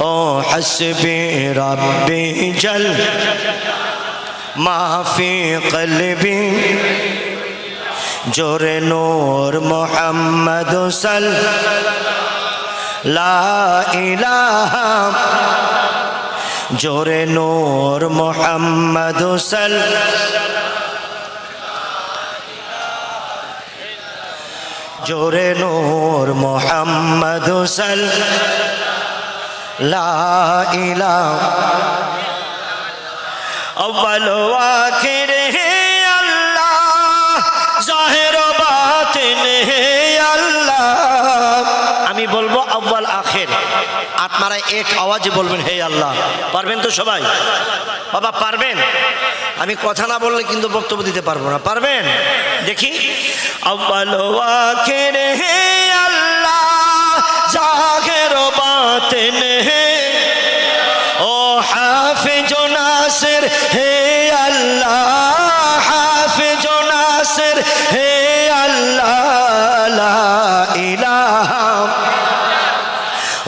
ओ हस्बी रब्बी जल माफी क़ल्बी जोरे नूर मोहम्मद सल ला इलाहा जोरे नूर मोहम्मद सल जोरे नूर मोहम्मद सल ला इलाहा अव्वल व आखिर है अल्लाह ज़ाहिर व बातिन है अल्लाह আমি বলবো আউয়াল আখির আপনারা এক আওয়াজে বলবেন হে আল্লাহ পারবেন তো সবাই বাবা পারবেন আমি কথা না বললে কিন্তু বক্তব্য দিতে পারবো না পারবেন দেখি আউয়াল ও আখির হে আল্লাহ জাহির ও বাতিন হে ও হাফিজ ও নাসির হে আল্লাহ হাফিজ ও নাসির হে আল্লাহ লা ইলাহা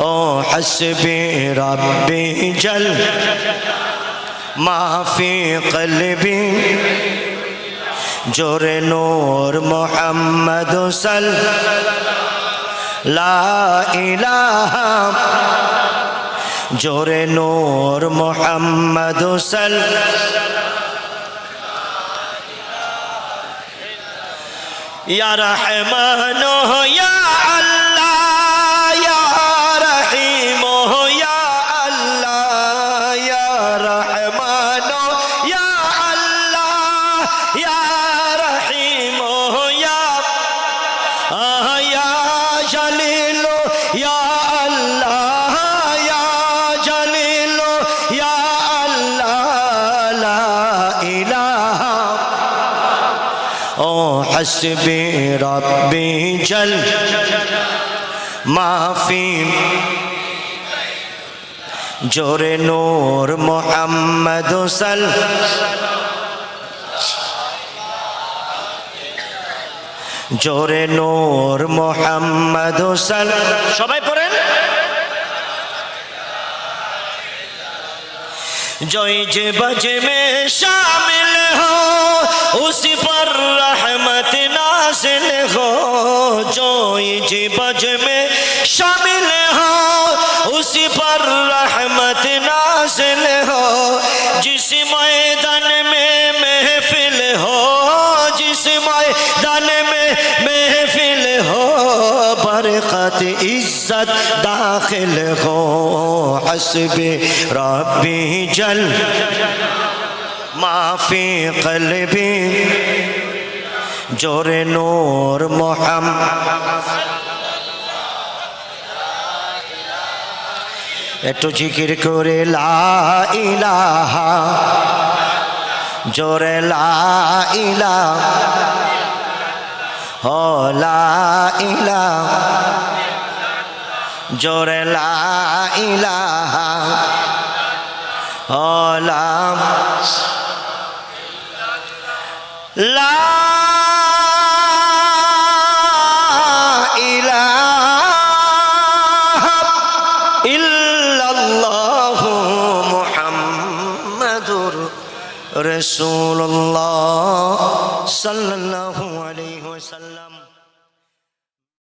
ओ हस्बी रब्बी जल माफी क़ल्बी जोरे नूर मोहम्मद सल ला इलाहा जोरे नूर मोहम्मद सल या रहमान या अल्लाह या रहीम या अल्लाह या रहमान या अल्लाह या रहीम या जलील या अल्लाह या जलील या अल्लाह ला इलाहा ओ हस्बी रब्बी जल माफी जोरे नूर मोहम्मद सल जोरे नूर मोहम्मद सल सबाई पढ़ें जो जे बजे में शामिल हो उसी पर रहमत नाज़िल हो जो जे बजे में शामिल हो उसी पर रहमत नाज़िल हो जिस मैदान में महफिल हो जिस मैदान में महफिल हो बरकत इज्जत दाखिल हो हस्बी रब्बी जल माफी क़ल्बी जोरे नूर मोहम्मद একটু জিকির করে লা ইলাহা জোরে লা ইলাহা ও লা ইলাহা জোরে লা ইলাহা ও লা লা ইলাহা ইল্লাল্লাহু মুহাম্মাদুর রাসূলুল্লাহ সাল্লাল্লাহু